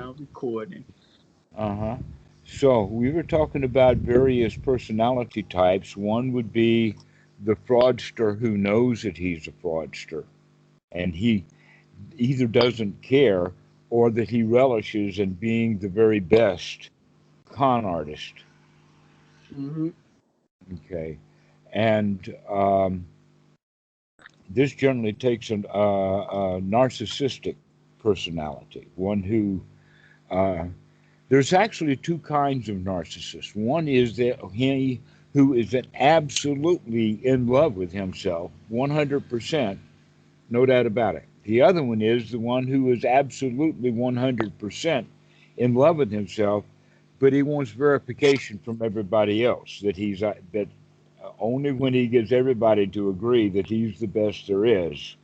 now recording. Uh-huh. So we were talking about various personality types. One would be the fraudster who knows that he's a fraudster, and he either doesn't care or that he relishes in being the very best con artist. Mm-hmm. Okay. And this generally takes a narcissistic personality, one who uh, there's actually two kinds of narcissists. One is that he who is absolutely in love with himself, 100%, no doubt about it. The other one is the one who is absolutely 100% in love with himself, but he wants verification from everybody else that that only when he gets everybody to agree that he's the best there is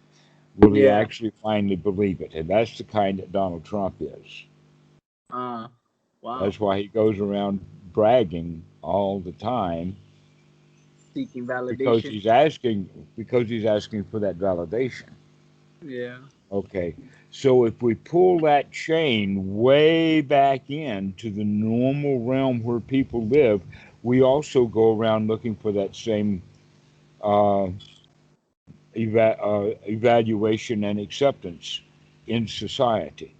will he Yeah. actually finally believe it. And that's the kind that Donald Trump is. Uh, wow. That's why he goes around bragging all the time Seeking because validation. he's asking for that validation. Yeah. Okay. So if we pull that chain way back into the normal realm where people live, we also go around looking for that same uh, evaluation and acceptance in society.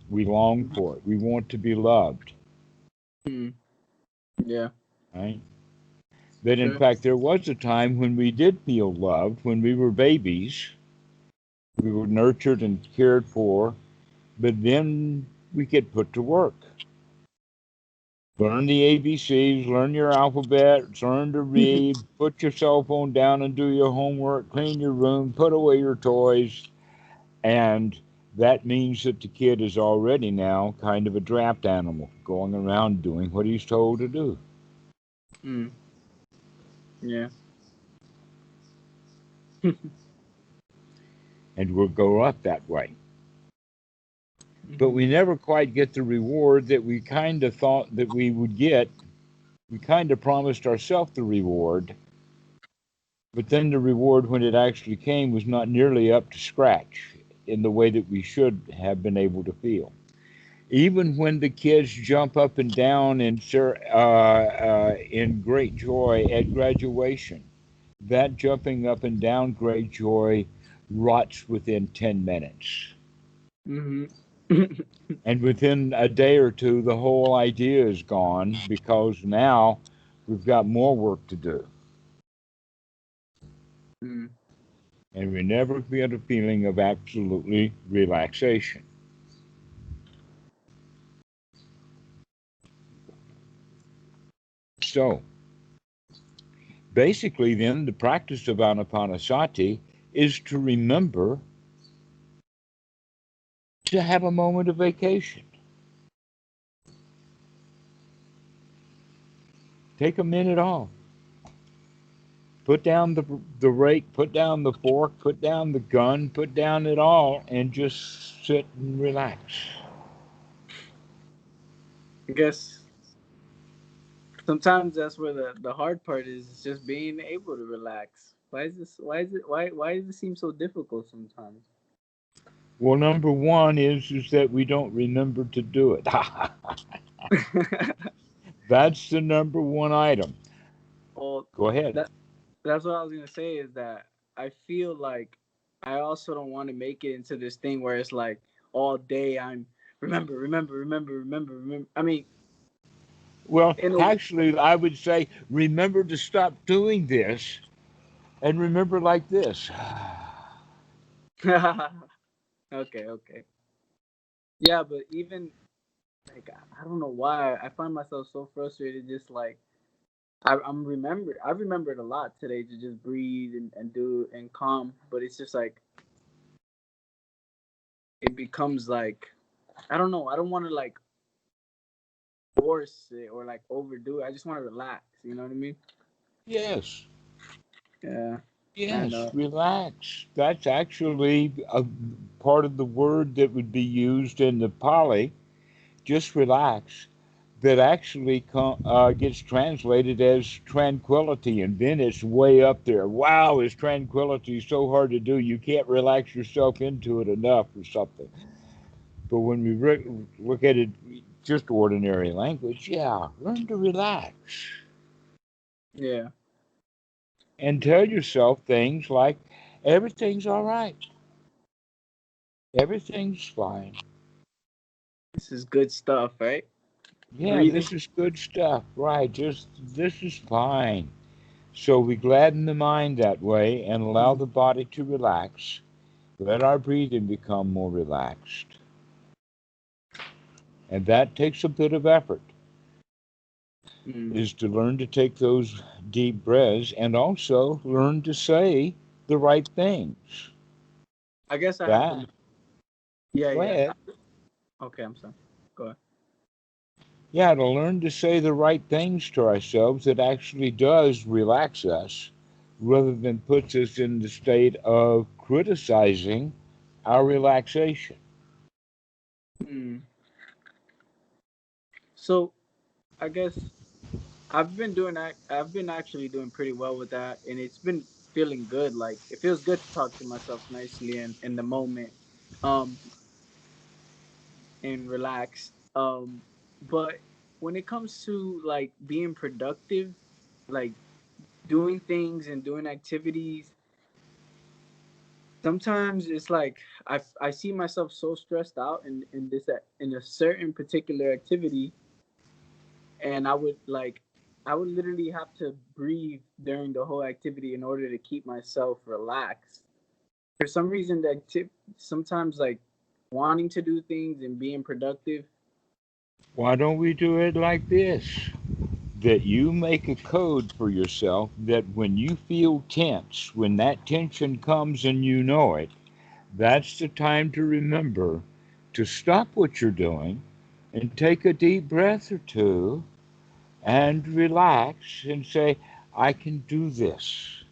We long for it. We want to be loved, Mm. Yeah. right? That in Sure. fact there was a time when we did feel loved when we were babies. We were nurtured and cared for, but then we get put to work. Learn the ABCs, learn your alphabet, learn to read, put your cell phone down and do your homework, clean your room, put away your toys. And that means that the kid is already now kind of a draft animal, going around doing what he's told to do. Mm. Yeah. And we'll grow up that way. But Hmm. we never quite get the reward that we kind of thought that we would get. We kind of promised ourselves the reward, but then the reward, when it actually came, was not nearly up to scratch in the way that we should have been able to feel. Even when the kids jump up and down in great joy at graduation, that jumping up and down great joy rots within 10 minutes. Hmm. And within a day or two, the whole idea is gone because now we've got more work to do. Mm. And we never get a feeling of absolutely relaxation. So, basically, then, the practice of Anapanasati is to remember to have a moment of vacation. Take a minute off. Put down the rake, put down the fork, put down the gun, put down it all, and just sit and relax. I guess sometimes that's where the hard part is just being able to relax. Why is this? Why is it? Why does it seem so difficult sometimes? Well, number one is that we don't remember to do it. That's the number one item. Well, Go ahead. that that's what I was gonna say is that I feel like I also don't want to make it into this thing where it's like all day I'm remember. I mean, Well, in a actually, I would say remember to stop doing this and remember like this. okay. Yeah, but even like I don't know why I find myself so frustrated. Just like I remembered a lot today to just breathe and do and calm. But it's just like it becomes like I don't know. I don't want to like force it or like overdo it. I just want to relax. You know what I mean? Yes, Yeah. And yes, relax. That's actually a part of the word that would be used in the Pali, just relax, that actually gets translated as tranquility, and then it's way up there. Wow, is tranquility so hard to do? You can't relax yourself into it enough or something. But when we look at it just ordinary language, yeah, learn to relax Yeah. and tell yourself things like everything's all right, everything's fine. This is good stuff, right? Yeah, Breathing. this is good stuff, right? Just this is fine. So we gladden the mind that way and allow Mm. the body to relax. Let our breathing become more relaxed. And that takes a bit of effort, Mm. is to learn to take those deep breaths and also learn to say the right things. I guess I have to. That, Yeah, go yeah. ahead. Okay, I'm sorry. Go ahead. Yeah, to learn to say the right things to ourselves that actually does relax us rather than puts us in the state of criticizing our relaxation. Mm. So I guess I've been actually doing pretty well with that, and it's been feeling good. Like it feels good to talk to myself nicely and in the moment, um, and relax. But when it comes to like being productive, like doing things and doing activities, sometimes it's like I see myself so stressed out in this in a certain particular activity, and I would literally have to breathe during the whole activity in order to keep myself relaxed. For some reason, sometimes like wanting to do things and being productive. Why don't we do it like this? That you make a code for yourself that when you feel tense, when that tension comes and you know it, that's the time to remember to stop what you're doing and take a deep breath or two and relax and say, I can do this.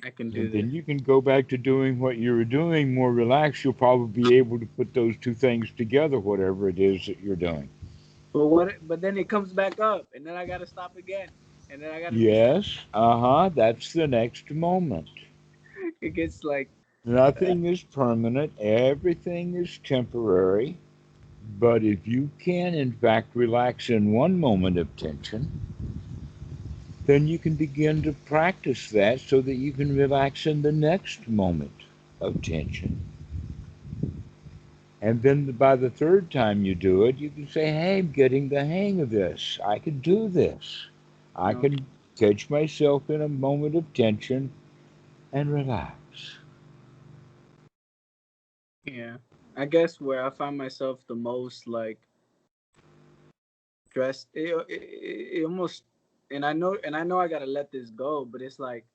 I can do And this. then you can go back to doing what you were doing more relaxed. You'll probably be able to put those two things together, whatever it is that you're doing. But what? But then it comes back up, and then I gotta stop again, and then I gotta restart. Yes, uh-huh, that's the next moment. It gets like, Nothing is permanent, everything is temporary. But if you can, in fact, relax in one moment of tension, then you can begin to practice that so that you can relax in the next moment of tension. And then by the third time you do it, you can say, hey, I'm getting the hang of this. I can do this. I okay, can catch myself in a moment of tension and relax. yeah. I guess where I find myself the most like stressed, it almost, and I know I gotta let this go, but it's like,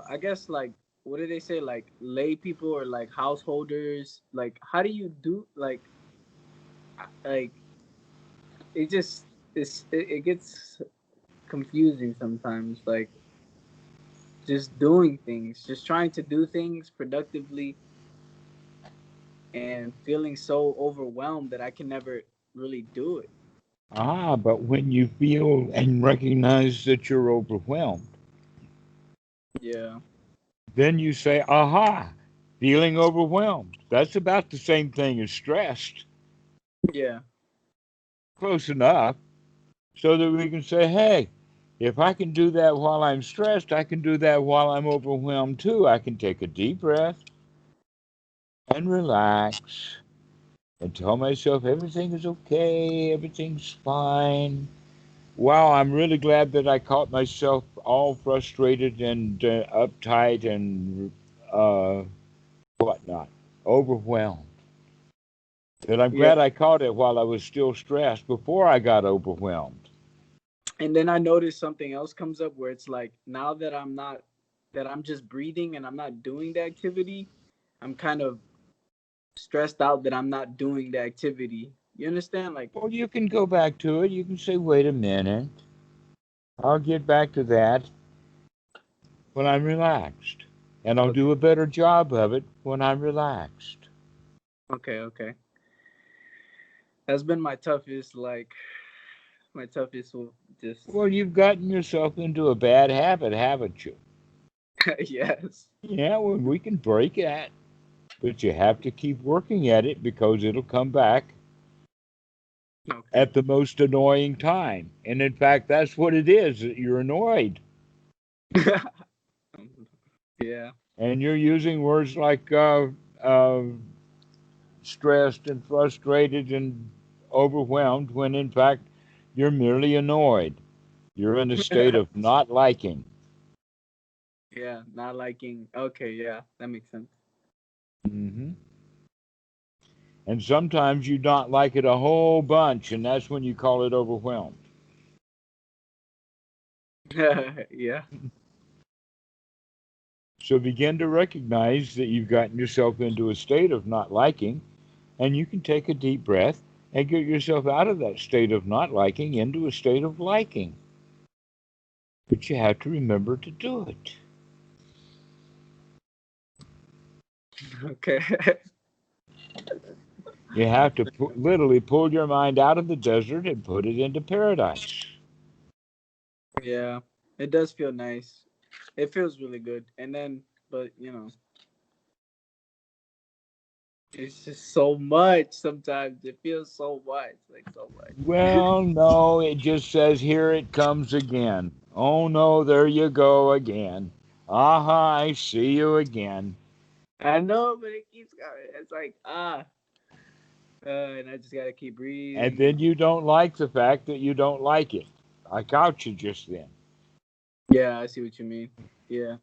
I guess like, what do they say? Like lay people or like householders. Like, how do you do like it just it gets confusing sometimes. Like just doing things, just trying to do things productively and feeling so overwhelmed that I can never really do it. Ah, but when you feel and recognize that you're overwhelmed, Yeah. then you say, aha, feeling overwhelmed. That's about the same thing as stressed. Yeah. Close enough so that we can say, hey, if I can do that while I'm stressed, I can do that while I'm overwhelmed too. I can take a deep breath and relax and tell myself everything is okay, everything's fine. Wow, I'm really glad that I caught myself all frustrated and uptight and uh, whatnot, overwhelmed. That I'm Yeah. glad I caught it while I was still stressed before I got overwhelmed. And then I notice something else comes up where it's like now that I'm just breathing and I'm not doing the activity, I'm kind of stressed out that I'm not doing the activity. You understand? Like, Well, you can go back to it. You can say, wait a minute, I'll get back to that when I'm relaxed. And I'll okay, do a better job of it when I'm relaxed. okay, okay. That's been my toughest, like, my toughest just Well, you've gotten yourself into a bad habit, haven't you? Yes. Yeah, well, we can break that, but you have to keep working at it because it'll come back Okay. at the most annoying time. And in fact, that's what it is. You're annoyed. Yeah. And you're using words like stressed and frustrated and overwhelmed when in fact you're merely annoyed. You're in a state of not liking. Yeah. Not liking. Okay. Yeah. That makes sense. Hmm. And sometimes you not like it a whole bunch, and that's when you call it overwhelmed. Yeah. So begin to recognize that you've gotten yourself into a state of not liking, and you can take a deep breath and get yourself out of that state of not liking into a state of liking. But you have to remember to do it. Okay. You have to literally pull your mind out of the desert and put it into paradise. Yeah. It does feel nice. It feels really good. And then, but it's just so much sometimes. It feels so much. Like so much. Well, no, it just says, here it comes again. Oh no, there you go again. Aha, I see you again. I know, but it keeps going. It's like, and I just gotta keep And breathing. then you don't like the fact that you don't like it. I caught you just then. Yeah, I see what you mean. Yeah.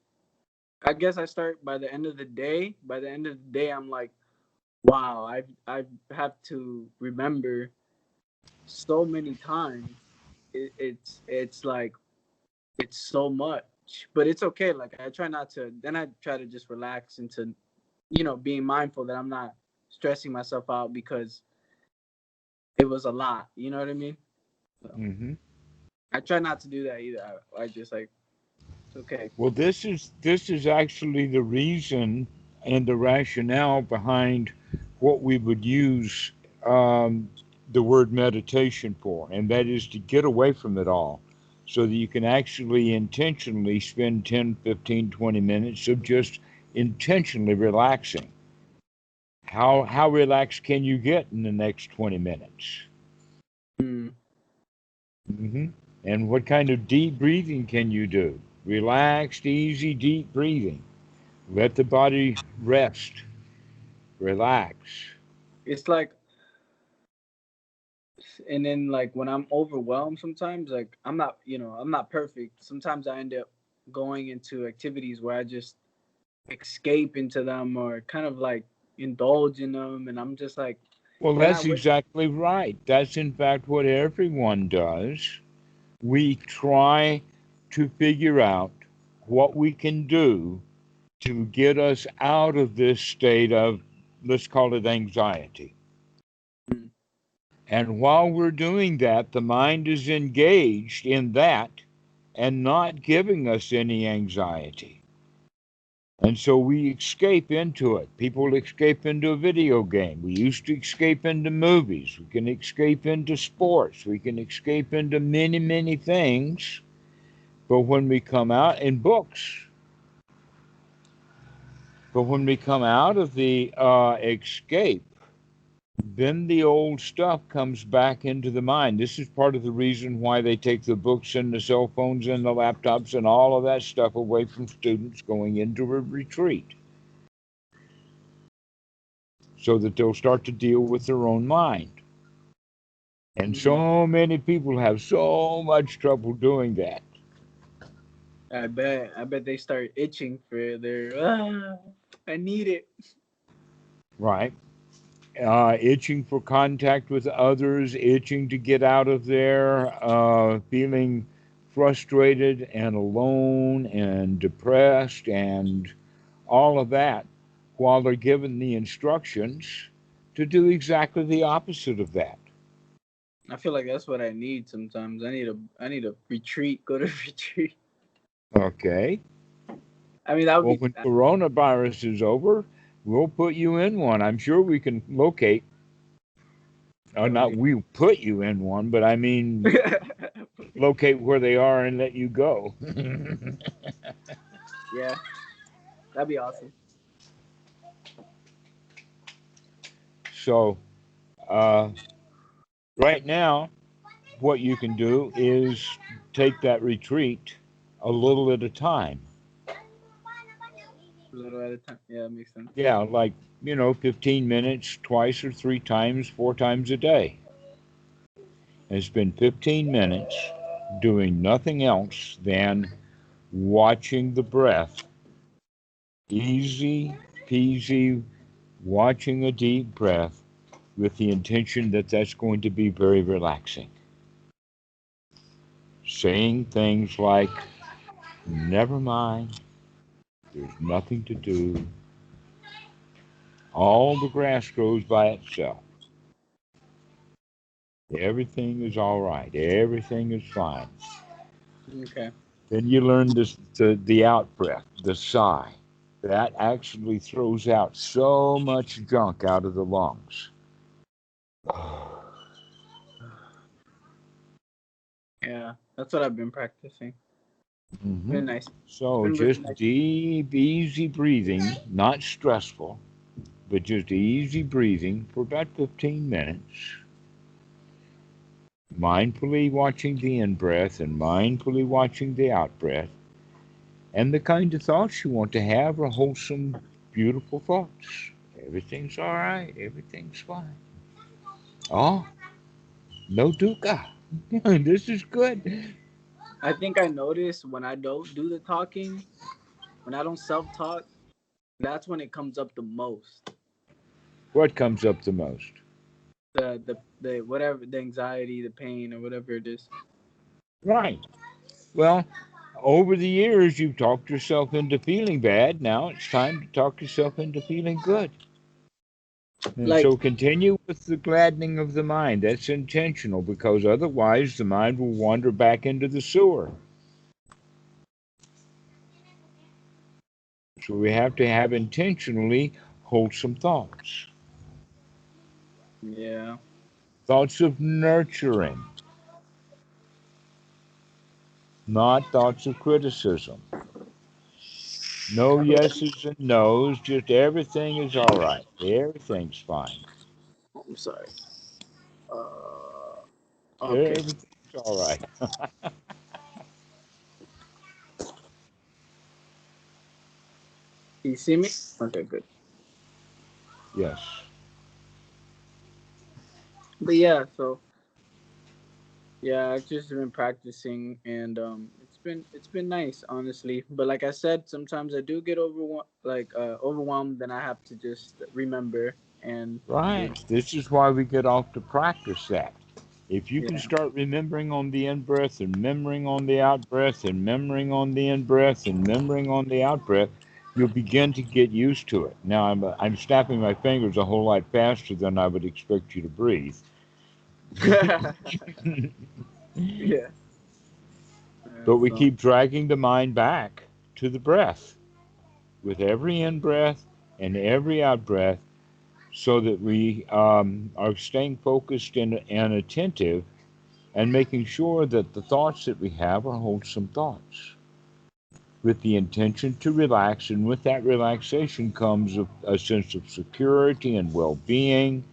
I guess I start by the end of the day. By the end of the day, I'm like, wow, I have to remember so many times. It's like it's so much, but it's okay. Like I try not to. Then I try to just relax into, being mindful that I'm not stressing myself out because it was a lot. You know what I mean? So Hmm. I try not to do that either. I just like it's okay. Well, this is actually the reason and the rationale behind what we would use um, the word meditation for, and that is to get away from it all so that you can actually intentionally spend 10, 15, 20 minutes of just intentionally relaxing. How relaxed can you get in the next 20 minutes? Mm. Hmm. And what kind of deep breathing can you do? Relaxed, easy, deep breathing. Let the body rest, relax. It's like, and then like when I'm overwhelmed, sometimes like I'm not perfect. Sometimes I end up going into activities where I just escape into them or kind of like indulge in them, and I'm just like, Well, then I that's wish. exactly right. That's in fact what everyone does. We try to figure out what we can do to get us out of this state of, let's call it anxiety. Mm. And while we're doing that, the mind is engaged in that and not giving us any anxiety. And so we escape into it. People escape into a video game. We used to escape into movies. We can escape into sports. We can escape into many, many things. But when we come out in books, but when we come out of the escape, then the old stuff comes back into the mind. This is part of the reason why they take the books and the cell phones and the laptops and all of that stuff away from students going into a retreat so that they'll start to deal with their own mind. And Mm. so many people have so much trouble doing that. I bet they start itching for their. I need it. Right? Itching for contact with others, itching to get out of there, feeling frustrated and alone and depressed and all of that, while they're given the instructions to do exactly the opposite of that. I feel like that's what I need sometimes. I need a retreat. Go to retreat. Okay. I mean, that would Well, be. when coronavirus is over, we'll put you in one. I'm sure we can locate, or not Okay. we put you in one, but I mean locate where they are and let you go. Yeah, that'd be awesome. So, uh, right now, what you can do is take that retreat a little at a time. A little at a time. Yeah, makes sense. Yeah, like, 15 minutes twice or three times, four times a day. And spend 15 minutes doing nothing else than watching the breath. Easy peasy, watching a deep breath with the intention that that's going to be very relaxing. Saying things like, never mind, there's nothing to do. All the grass grows by itself. Everything is all right. Everything is fine. Okay. Then you learn this, the out breath, the sigh. That actually throws out so much junk out of the lungs. Yeah, that's what I've been practicing. It's Hmm. been nice. It's So been really just nice. deep, easy breathing, not stressful, but just easy breathing for about 15 minutes. Mindfully watching the in breath and mindfully watching the out breath. And the kind of thoughts you want to have are wholesome, beautiful thoughts. Everything's all right. Everything's fine. Oh, no dukkha. This is good. I think I notice when I don't do the talking, when I don't self-talk, that's when it comes up the most. What comes up the most? The whatever, the anxiety, the pain, or whatever it is. Right. Well, over the years, you've talked yourself into feeling bad. Now it's time to talk yourself into feeling good. And Like so continue with the gladdening of the mind. That's intentional because otherwise the mind will wander back into the sewer. So we have to have intentionally wholesome thoughts. yeah. Thoughts of nurturing, not thoughts of criticism. No yeses and nos, just everything is all right. Everything's fine. I'm sorry. Uh, okay. Everything's all right. You see me? Okay, good. Yes. But yeah, so yeah, I've just been practicing, and it's been nice, honestly. But like I said, sometimes I do get overwhelmed. Then I have to just remember and Right. This is why we get off to practice that. If you can yeah. start remembering on the in breath and remembering on the out breath and remembering on the in breath and remembering on the out breath, you'll begin to get used to it. Now I'm snapping my fingers a whole lot faster than I would expect you to breathe. Yeah. But we So keep dragging the mind back to the breath with every in breath and every out breath so that we are staying focused and attentive and making sure that the thoughts that we have are wholesome thoughts with the intention to relax. And with that relaxation comes a sense of security and well being,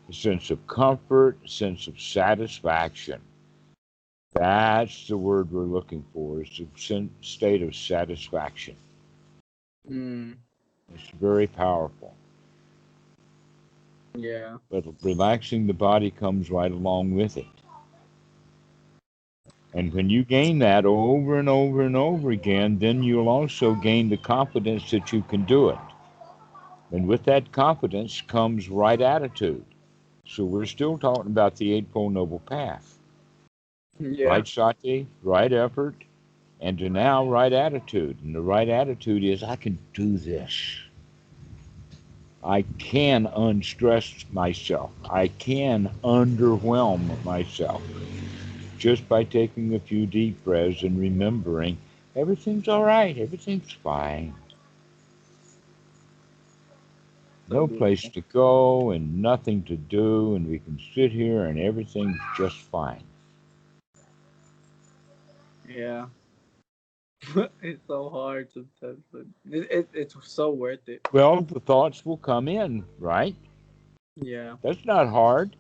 a sense of comfort, a sense of satisfaction. That's the word we're looking for, is a state of satisfaction. mm, It's very powerful. yeah. But relaxing the body comes right along with it. And when you gain that over and over and over again, then you'll also gain the confidence that you can do it. And with that confidence comes right attitude. So we're still talking about the Eightfold Noble Path. Yeah. Right sati, right effort, and to now right attitude. And the right attitude is I can do this. I can unstress myself. I can underwhelm myself just by taking a few deep breaths and remembering everything's all right, everything's fine. So No place beautiful. to go and nothing to do, and we can sit here and everything's just fine. Yeah. It's so hard sometimes, but it's so worth it. Well, the thoughts will come in, right? Yeah. That's not hard.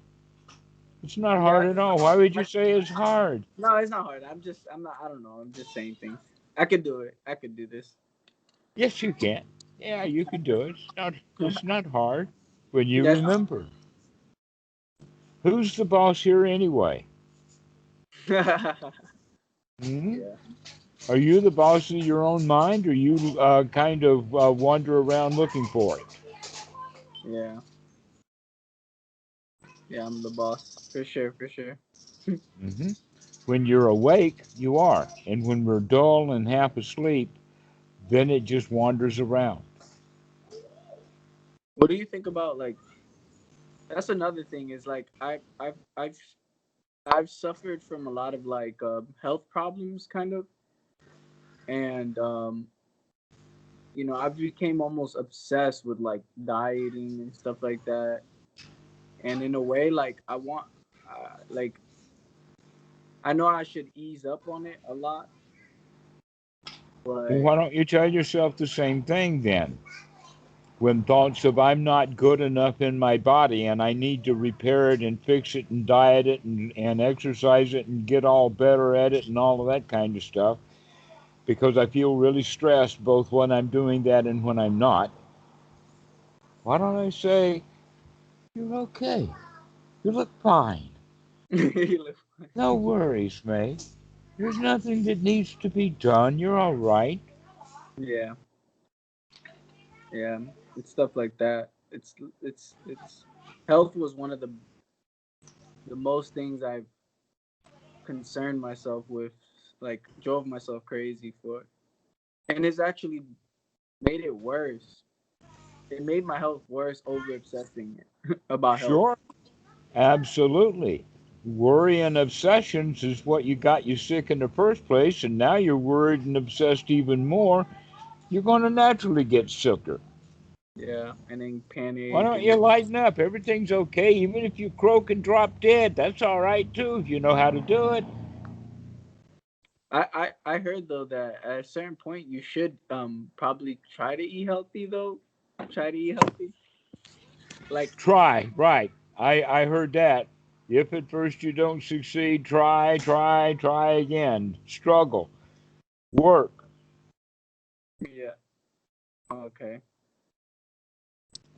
It's not Yeah, hard I at just all. Why would you say it's hard? no, it's not hard. I'm not. I don't know. I'm just saying things. I could do it. I could do this. Yes, you can. Yeah, you can do it. It's not hard when you Yes. remember. Who's the boss here anyway? Yeah. Hmm? Are you the boss of your own mind, or you kind of wander around looking for it? Yeah. Yeah. I'm the boss for sure. For sure. Hmm. When you're awake, you are, and when we're dull and half asleep, then it just wanders around. What do you think about like? That's another thing. Is like I've suffered from a lot of like health problems, kind of, and I became almost obsessed with like dieting and stuff like that. And in a way, like I want, like I know I should ease up on it a lot, Well, but why don't you tell yourself the same thing then? When thoughts of I'm not good enough in my body and I need to repair it and fix it and diet it and exercise it and get all better at it and all of that kind of stuff, because I feel really stressed both when I'm doing that and when I'm not, why don't I say, you're okay? You look fine. No worries, mate. There's nothing that needs to be done. You're all right. yeah, yeah, it's stuff like that. It's health was one of the most things I've concerned myself with, like drove myself crazy for, and it's actually made it worse. It made my health worse over obsessing about health. Sure, absolutely. Worry and obsessions is what you got you sick in the first place, and now you're worried and obsessed even more. You're going to naturally get sicker. Yeah, and then Why panic don't and you lighten up? Everything's okay. Even if you croak and drop dead, that's all right too if you know how to do it. I heard though that at a certain point you should probably try to eat healthy though. Try to eat healthy. Like Try, right. I heard that. If at first you don't succeed, try again. Struggle, work. yeah. Okay.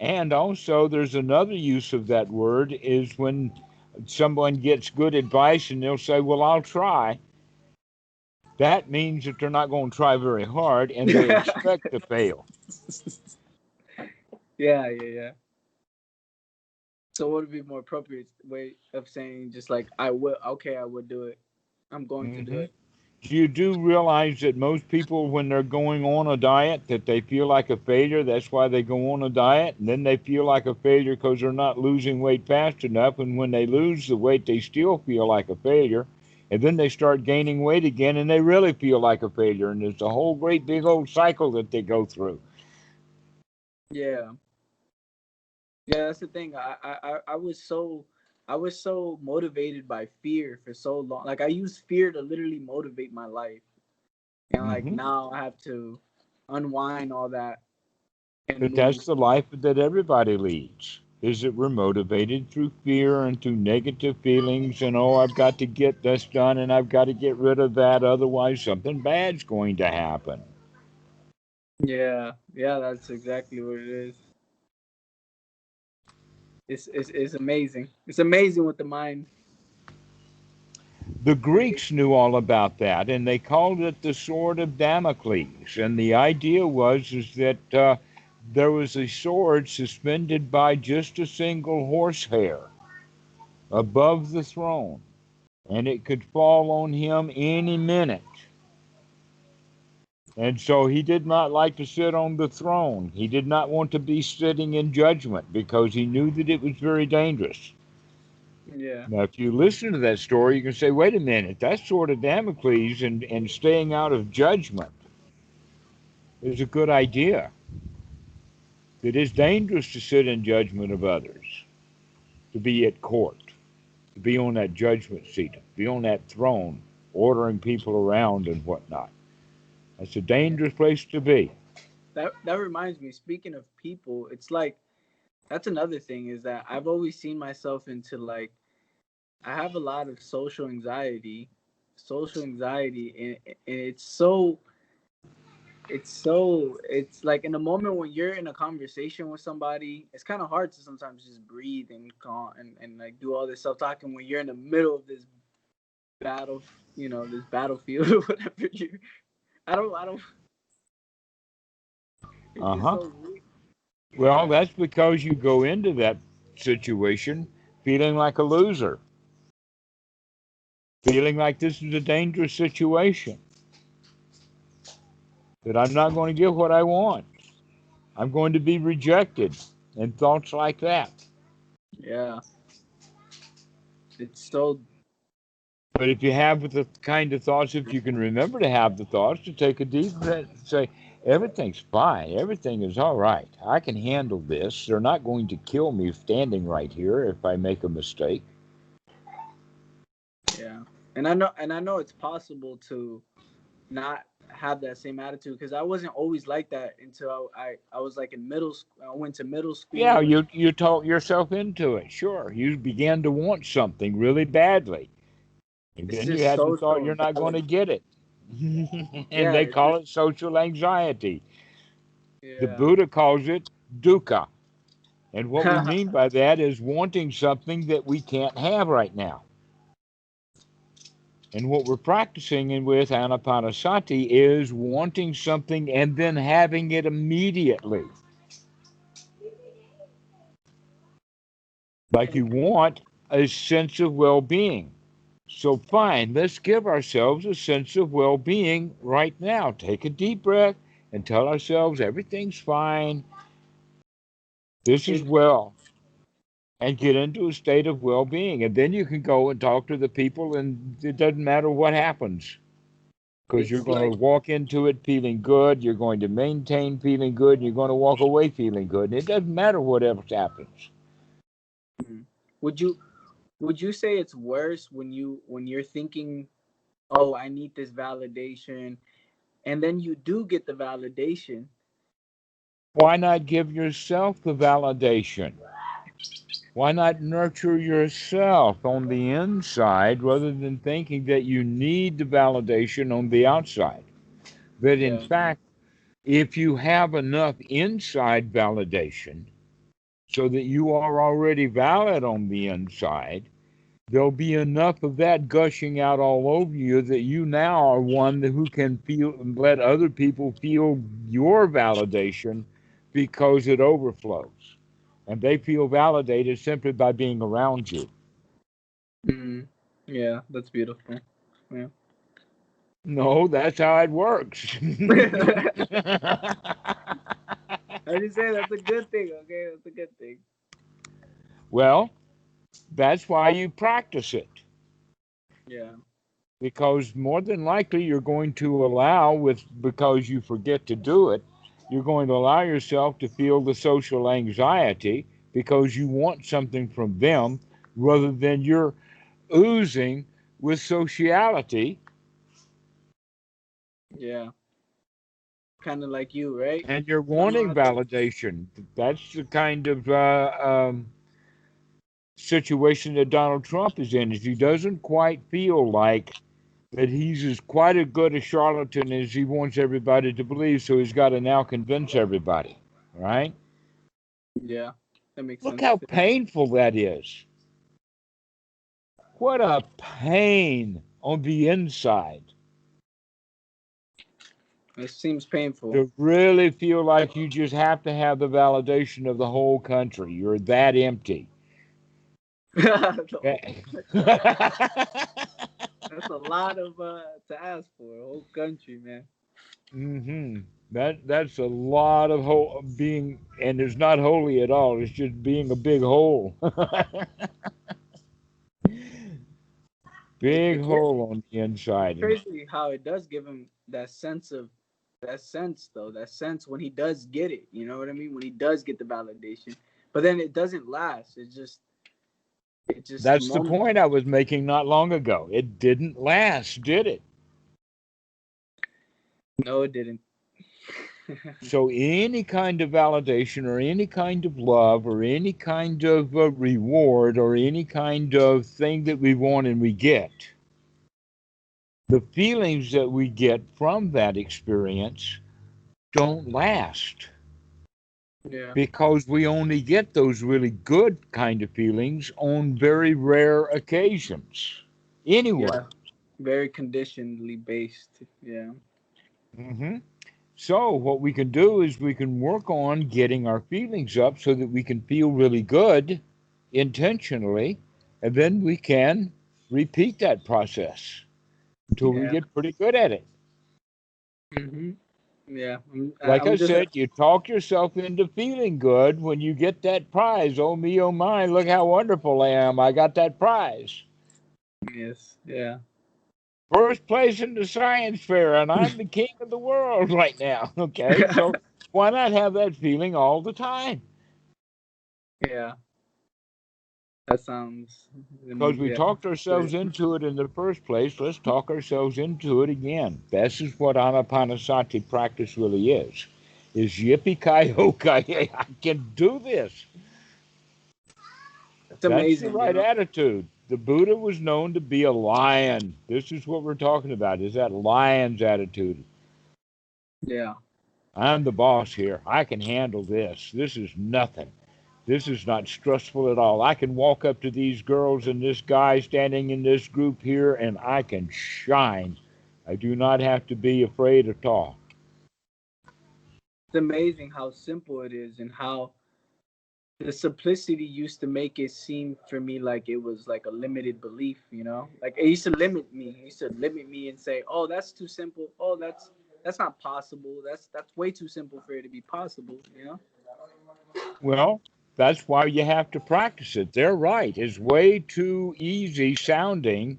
And also, there's another use of that word is when someone gets good advice and they'll say, well, I'll try. That means that they're not going to try very hard and they expect to fail. Yeah, yeah, yeah. So what would be more appropriate way of saying just like I will okay, I would do it. I'm going to do Hmm. it. You do realize that most people, when they're going on a diet, that they feel like a failure. That's why they go on a diet, and then they feel like a failure because they're not losing weight fast enough. And when they lose the weight, they still feel like a failure. And then they start gaining weight again, and they really feel like a failure. And it's a whole great big old cycle that they go through. Yeah. Yeah, that's the thing. I was so motivated by fear for so long. Like I used fear to literally motivate my life. And like Hmm. now I have to unwind all that and But move. that's the life that everybody leads. Is that we're motivated through fear and through negative feelings, and oh, I've got to get this done and I've got to get rid of that, otherwise something bad's going to happen. Yeah, yeah, that's exactly what it is. It's amazing. It's amazing with the mind. The Greeks knew all about that, and they called it the sword of Damocles. And the idea was is that there was a sword suspended by just a single horsehair above the throne, and it could fall on him any minute. And so he did not like to sit on the throne. He did not want to be sitting in judgment because he knew that it was very dangerous. Yeah. Now, if you listen to that story, you can say, wait a minute, that's sort of Damocles, and staying out of judgment is a good idea. It is dangerous to sit in judgment of others, to be at court, to be on that judgment seat, to be on that throne, ordering people around and whatnot. That's a dangerous place to be. That reminds me. Speaking of people, it's like that's another thing is that I've always seen myself into like I have a lot of social anxiety, and it's like in a moment when you're in a conversation with somebody, it's kind of hard to sometimes just breathe and calm and like do all this self talking when you're in the middle of this battle, this battlefield or whatever. I don't. It's just Uh-huh. so weird. Well, Yeah, that's because you go into that situation feeling like a loser, feeling like this is a dangerous situation, that I'm not going to get what I want. I'm going to be rejected, and thoughts like that. yeah. It's so But if you have the kind of thoughts, if you can remember to have the thoughts, to take a deep breath and say, everything's fine, everything is all right. I can handle this. They're not going to kill me standing right here if I make a mistake. yeah. And I know it's possible to not have that same attitude because I wasn't always like that until I was like in middle school. I went to middle Yeah, school. you talk yourself into it. Sure, you began to want something really badly, and It's then you just had the thought social you're not going to valid. get it, and Yeah, they it's call just it social anxiety. The yeah. Buddha calls it dukkha, and what we mean by that is wanting something that we can't have right now. And what we're practicing in with Anapanasati is wanting something and then having it immediately. Like you Okay. want a sense of well being. So, fine, let's give ourselves a sense of well being right now. Take a deep breath and tell ourselves everything's fine. This is It well. And get into a state of well being. And then you can go and talk to the people, and it doesn't matter what happens, because you're it's going like to walk into it feeling good. You're going to maintain feeling good. And you're going to walk away feeling good. And it doesn't matter whatever happens. mm. would you would you say it's worse when you're thinking, oh, I need this validation, and then you do get the validation? Why not give yourself the validation? Why not nurture yourself on the inside rather than thinking that you need the validation on the outside? That in Yeah. fact, if you have enough inside validation so that you are already valid on the inside, there'll be enough of that gushing out all over you that you now are one who can feel and let other people feel your validation because it overflows. And they feel validated simply by being around you. Mm. Yeah, that's beautiful. Yeah. No, that's how it works. I just say that's a good thing. Okay, that's a good thing. Well, that's why you practice it. Yeah. Because more than likely you're going to allow, with because you forget to do it, you're going to allow yourself to feel the social anxiety because you want something from them rather than you're oozing with sociality, Yeah. Kind of like you, right? and you're wanting Dhammarato? validation. That's the kind of situation that Donald Trump is in, is he doesn't quite feel like that he's as quite as good a charlatan as he wants everybody to believe, so he's got to now convince everybody, right? Yeah, that makes Look sense how too. painful that is. What a pain on the inside It seems painful. to really feel like you just have to have the validation of the whole country. You're that empty. No, Okay. that's a lot of to ask for a whole country, man. hmm that's a lot of being, and it's not holy at all. It's just being a big hole, big Yeah, hole on the it's inside. And crazy how it does give him that sense though, that sense when he does get it. You know what I mean? When he does get the validation, but then it doesn't last. It just that's the moment. point I was making not long ago. It didn't last, did it? No, it didn't. So any kind of validation or any kind of love or any kind of reward or any kind of thing that we want and we get, the feelings that we get from that experience don't last Yeah. because we only get those really good kind of feelings on very rare occasions. Anyway. Yeah. Very conditionally based. Yeah. hmm So, what we can do is we can work on getting our feelings up so that we can feel really good intentionally, and then we can repeat that process until we Yeah. get pretty good at it. hmm Yeah. Like I I'm just. said, you talk yourself into feeling good when you get that prize. Oh, me, oh, my, look how wonderful I am. I got that prize. Yes. Yeah. First place in the science fair, and I'm the king of the world right now. Okay, so why not have that feeling all the time? Yeah. That sounds. Because we Yeah. talked Great. ourselves into it in the first place, let's talk ourselves into it again. This is what Anapanasati practice really is yippee ki I can do this. It's That's the amazing, you right know. attitude. The Buddha was known to be a lion. This is what we're talking about, is that lion's attitude. Yeah. I'm the boss here. I can handle this. This is nothing. This is not stressful at all. I can walk up to these girls and this guy standing in this group here and I can shine. I do not have to be afraid at all. It's amazing how simple it is and how the simplicity used to make it seem for me like it was like a limited belief, you know? Like it used to limit me. It used to limit me and say, "Oh, that's too simple. Oh, that's not possible. That's way too simple for it to be possible," you know? Well, that's why you have to practice it. They're right. It's way too easy sounding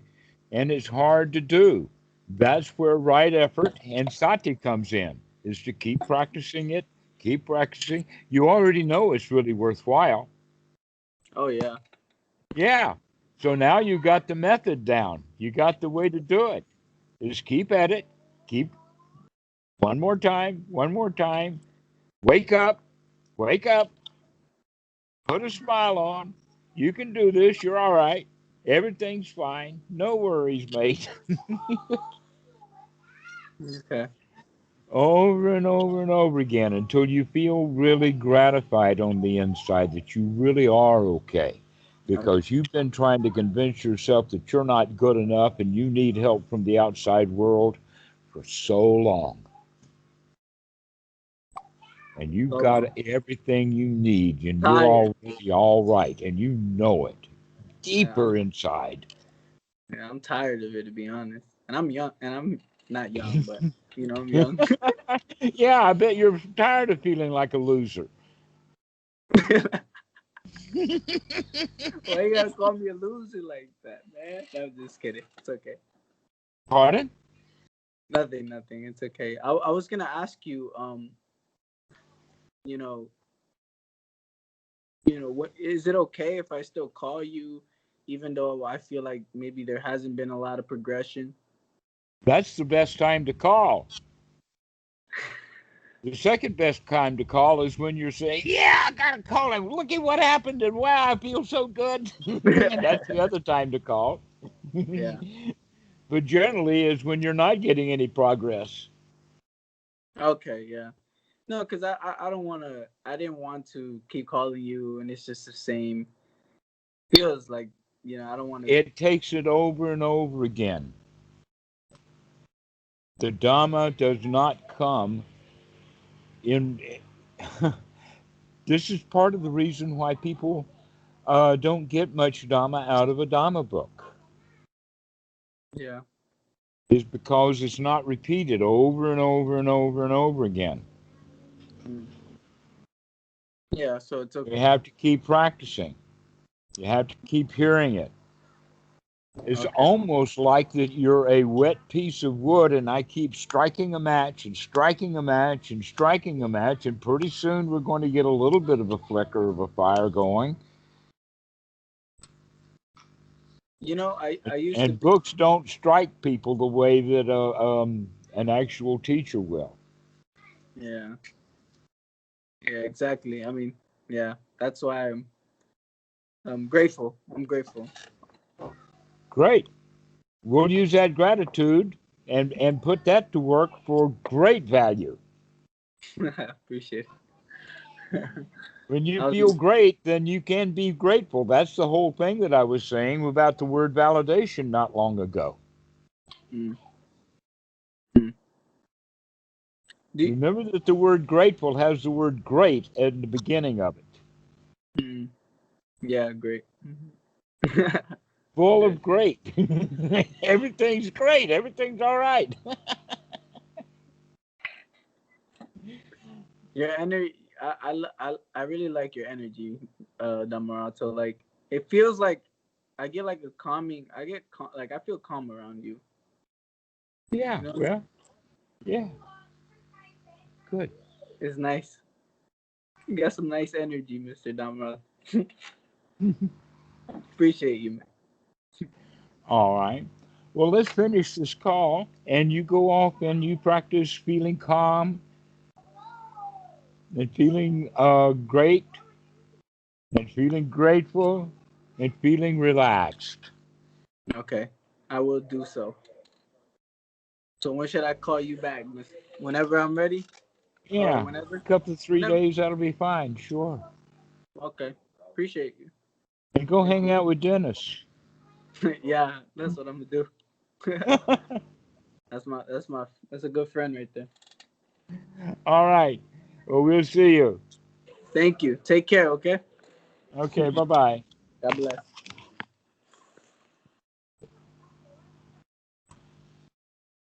and it's hard to do. That's where right effort and sati comes in, is to keep practicing it, keep practicing. You already know it's really worthwhile. Oh yeah. Yeah. So now you got the method down. You got the way to do it. Just keep at it. Keep one more time, one more time. Wake up, wake up, put a smile on. You can do this. You're all right. Everything's fine. No worries, mate. Okay. Over and over and over again until you feel really gratified on the inside that you really are okay. Okay. Because you've been trying to convince yourself that you're not good enough and you need help from the outside world for so long. And you've So got long. everything you need and you're Tired. already all right and you know it Yeah, deeper inside. I'm tired of it to be honest. And I'm young and I'm not young, but you know, I'm young. Yeah, I bet you're tired of feeling like a loser. Why you gotta call me a loser like that, man? No, I'm just kidding. It's okay. Pardon? Nothing, nothing. It's okay. I was gonna ask you, you know, what is it okay if I still call you, even though I feel like maybe there hasn't been a lot of progression? That's the best time to call. The second best time to call is when you're saying, "Yeah, I gotta call him. Look at what happened, and wow, I feel so good." That's the other time to call. Yeah. But generally, is when you're not getting any progress. Okay. Yeah. No, because I don't want to. I didn't want to keep calling you, and it's just the same. Feels like I don't want to. It takes it over and over again. The Dhamma does not come in. This is part of the reason why people don't get much Dhamma out of a Dhamma book, Yeah. is because it's not repeated over and over and over and over again. Mm. Yeah. So it's You okay. have to keep practicing. You have to keep hearing it. It's Okay. almost like that you're a wet piece of wood and I keep striking a match and striking a match and striking a match, and pretty soon we're going to get a little bit of a flicker of a fire going. I used to And be. books don't strike people the way that an actual teacher will. Yeah. Yeah, exactly. I mean, yeah, that's why I'm grateful. I'm grateful. Great. We'll use that gratitude and put that to work for great value. Appreciate it. When you I was feel great, then you can be grateful. That's the whole thing that I was saying about the word validation not long ago. mm, mm. Do, Remember that the word grateful has the word great at the beginning of it. mm, yeah, great. Full Good. of great. Everything's great. Everything's all right. Your energy, I really like your energy, Dhammarato. Like, it feels like I get like a calming. Like I feel calm around you. Yeah, You know, well, yeah, good. it's nice. You got some nice energy, Mr. Dhammarato. Appreciate you, man. All right. Well, let's finish this call and you go off and you practice feeling calm and feeling great and feeling grateful and feeling relaxed. Okay, I will do so. So when should I call you back, Miss? Whenever I'm ready, or Yeah, whenever. a couple of 3 Whenever. days, that'll be fine, sure. Okay, appreciate you. And go Thank hang out with Dennis. you. Yeah, that's what I'm gonna do. That's a good friend right there. All right. Well, we'll see you. Thank you. Take care. Okay. Okay, bye bye. God bless.